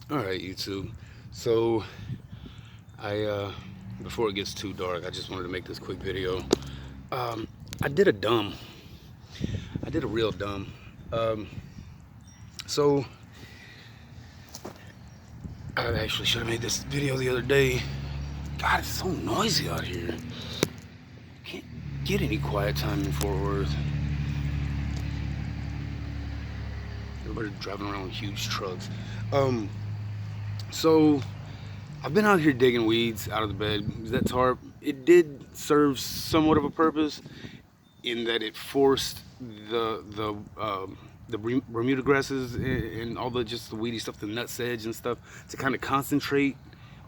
All right, YouTube. So I before it gets too dark, I just wanted to make this quick video. Um, I did a dumb. I did a real dumb. Um, so I actually should have made this video the other day. God, it's so noisy out here. Can't get any quiet time in Fort Worth. Everybody driving around with huge trucks. Um, so I've been out here digging weeds out of the bed. That tarp, it did serve somewhat of a purpose in that it forced the Bermuda grasses and all the just the weedy stuff, the nutsedge and stuff, to kind of concentrate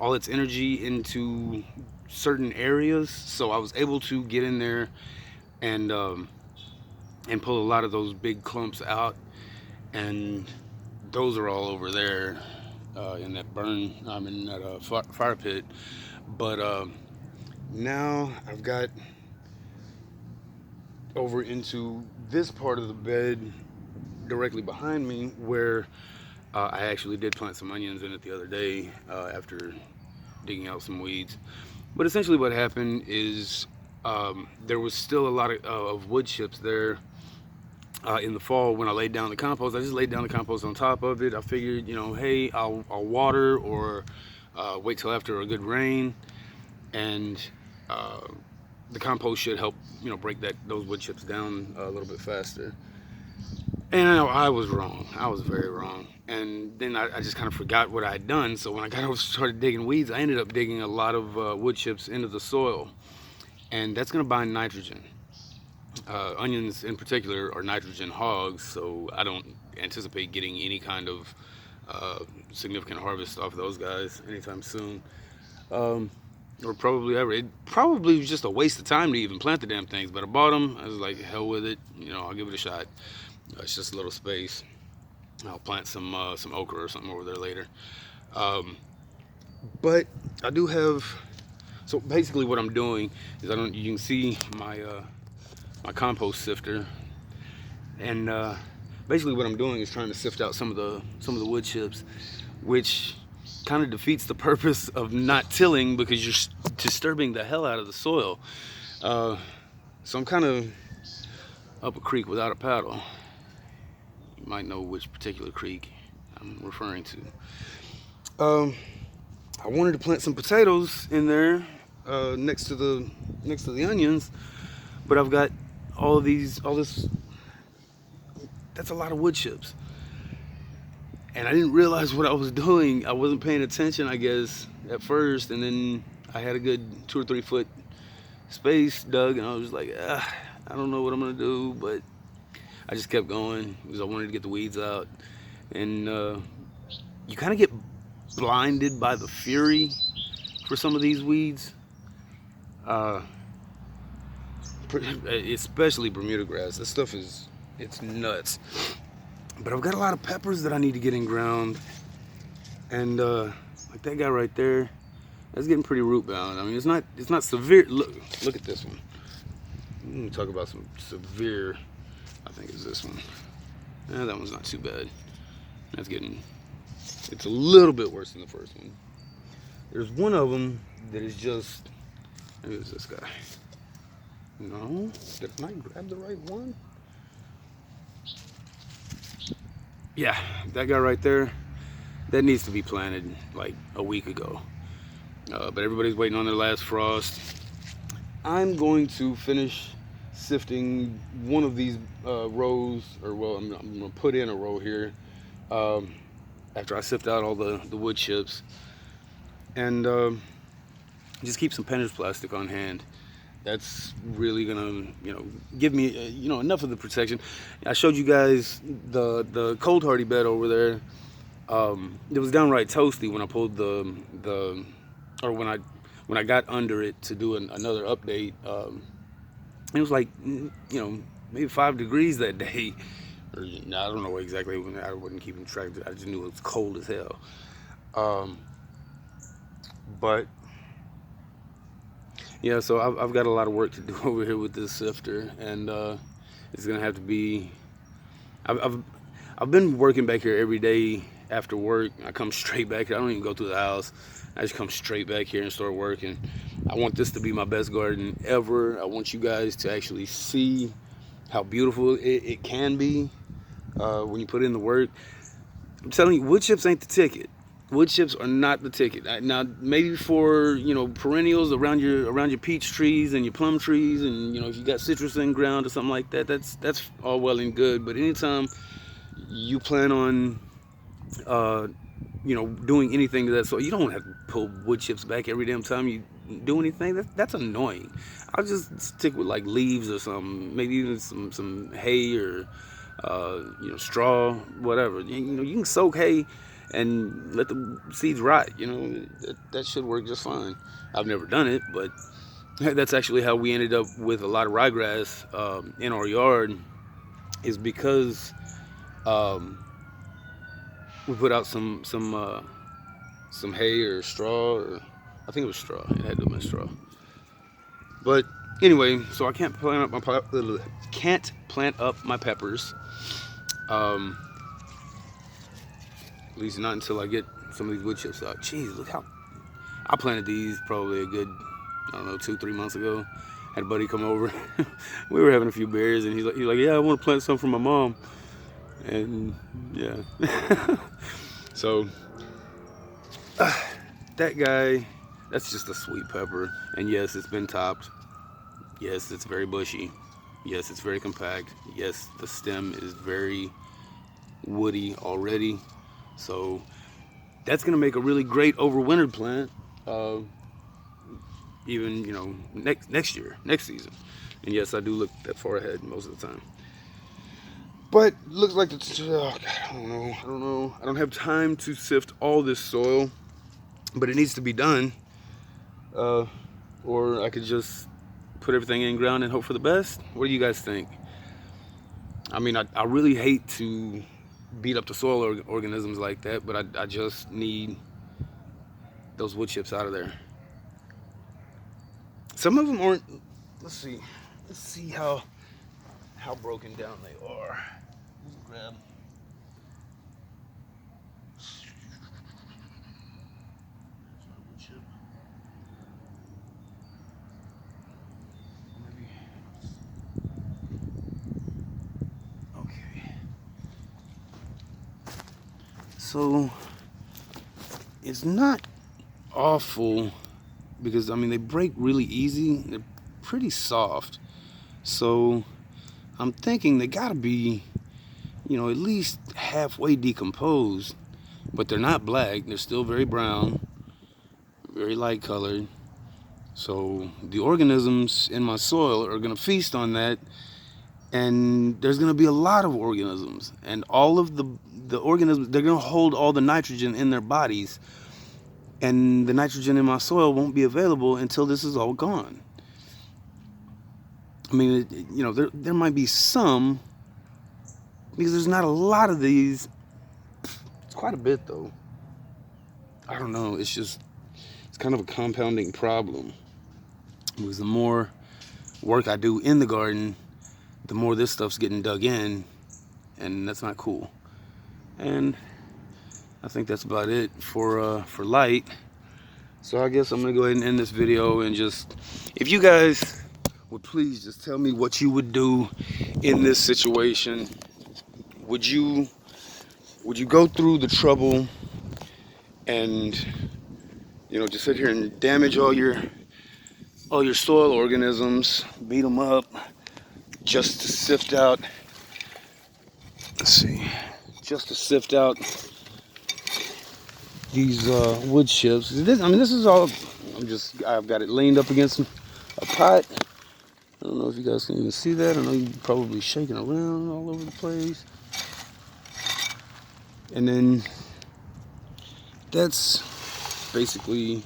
all its energy into certain areas. So I was able to get in there and um, and pull a lot of those big clumps out, and those are all over there in that burn. I'm in that fire pit, but now I've got over into this part of the bed directly behind me where I actually did plant some onions in it the other day after digging out some weeds. But essentially, what happened is there was still a lot of wood chips there in the fall when I laid down the compost. I just laid down the compost on top of it. I figured, hey, I'll water or wait till after a good rain, and uh, the compost should help, break those wood chips down a little bit faster. And I was wrong. I was very wrong. And then I just kind of forgot what I had done. So when I got over started digging weeds, I ended up digging a lot of wood chips into the soil, and that's going to bind nitrogen. Onions in particular are nitrogen hogs, so I don't anticipate getting any kind of significant harvest off of those guys anytime soon. Um, or probably ever. It probably was just a waste of time to even plant the damn things, but I bought them. I was like, hell with it. I'll give it a shot. It's just a little space. I'll plant some okra or something over there later. Um, but I do have. So basically, what I'm doing is I don't. You can see my compost sifter, and basically what I'm doing is trying to sift out some of the wood chips, which kind of defeats the purpose of not tilling because you're disturbing the hell out of the soil. Uh, so I'm kind of up a creek without a paddle. You might know which particular creek I'm referring to. Um, I wanted to plant some potatoes in there next to the onions, but I've got all this. That's a lot of wood chips, and I didn't realize what I was doing. I wasn't paying attention, I guess, at first, and then I had a good 2 or 3 foot space dug, and I was like, I don't know what I'm gonna do, but I just kept going because I wanted to get the weeds out, and you kind of get blinded by the fury for some of these weeds, uh, especially Bermuda grass. This stuff it's nuts. But I've got a lot of peppers that I need to get in ground, and like that guy right there, that's getting pretty root bound. I mean, it's not severe. Look at this one. Let me talk about some severe. I think it's this one. That one's not too bad. It's a little bit worse than the first one. There's one of them that is just, maybe it's this guy. No, did I grab the right one? Yeah, that guy right there, that needs to be planted like a week ago. But everybody's waiting on their last frost. I'm going to finish sifting one of these rows, or well, I'm going to put in a row here um, after I sift out all the wood chips, and just keep some painter's plastic on hand. That's really gonna, give me, enough of the protection. I showed you guys the cold hardy bed over there. It was downright toasty when I pulled or when I got under it to do another update. It was like, maybe 5 degrees that day. Or, I don't know exactly. I wasn't keeping track. I just knew it was cold as hell. Um, but yeah, so I've got a lot of work to do over here with this sifter, and it's gonna have to be. I've I've been working back here every day after work. I come straight back here. I don't even go through the house. I just come straight back here and start working. I want this to be my best garden ever. I want you guys to actually see how beautiful it can be when you put in the work. I'm telling you, wood chips ain't the ticket. Wood chips are not the ticket. Now, maybe for, you know, perennials around your peach trees and your plum trees, and, you know, if you got citrus in ground or something like that, that's all well and good. But anytime you plan on, you know, doing anything to that, so you don't have to pull wood chips back every damn time you do anything. That's annoying. I'll just stick with like leaves or something, maybe even some hay or you know, straw, whatever. You know, you can soak hay and let the seeds rot. You know, that should work just fine. I've never done it, but that's actually how we ended up with a lot of ryegrass in our yard, is because we put out some hay or straw, or I think it was straw. It had to have been straw. But anyway, so I can't plant up my peppers. At least not until I get some of these wood chips out. Jeez, look how I planted these probably a good, I don't know, 2-3 months ago. Had a buddy come over. We were having a few beers, and he's like, yeah, I want to plant some for my mom. And yeah. So that guy, that's just a sweet pepper. And yes, it's been topped. Yes, it's very bushy. Yes, it's very compact. Yes, the stem is very woody already. So that's gonna make a really great overwintered plant, even, you know, next year, next season. And yes, I do look that far ahead most of the time. But looks like oh God, I don't know. I don't have time to sift all this soil, but it needs to be done. Or I could just put everything in ground and hope for the best. What do you guys think? I mean, I really hate to beat up the soil organisms like that, but I just need those wood chips out of there. Some of them aren't. Let's see how broken down they are. Let's grab. So it's not awful, because I mean, they break really easy. They're pretty soft. So I'm thinking they gotta be, you know, at least halfway decomposed. But they're not black. They're still very brown, very light colored. So the organisms in my soil are gonna feast on that, and there's going to be a lot of organisms, and all of the organisms, they're going to hold all the nitrogen in their bodies, and the nitrogen in my soil won't be available until this is all gone. I mean, you know, there might be some, because there's not a lot of these. It's quite a bit though. I don't know, it's kind of a compounding problem, because the more work I do in the garden, the more this stuff's getting dug in, and that's not cool. And I think that's about it for light. So I guess I'm gonna go ahead and end this video, and just, if you guys would please just tell me what you would do in this situation. Would you go through the trouble and, you know, just sit here and damage all your soil organisms, beat them up, just to sift out, just to sift out these wood chips? This is all, I've got it leaned up against a pot. I don't know if you guys can even see that. I know you're probably shaking around all over the place. And then that's basically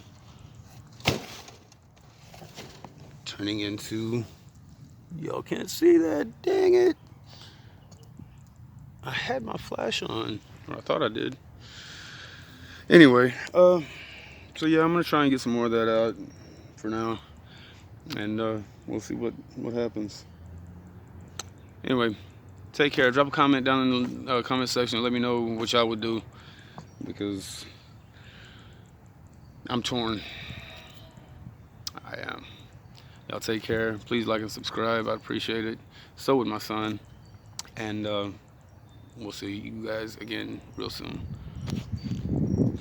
turning into, y'all can't see that, dang it. I had my flash on, or I thought I did. Anyway, so yeah, I'm gonna try and get some more of that out for now, and we'll see what happens. Anyway, take care. Drop a comment down in the comment section and let me know what y'all would do. because I'm torn. I am. Y'all take care. Please like and subscribe. I'd appreciate it. So would my son. And we'll see you guys again real soon.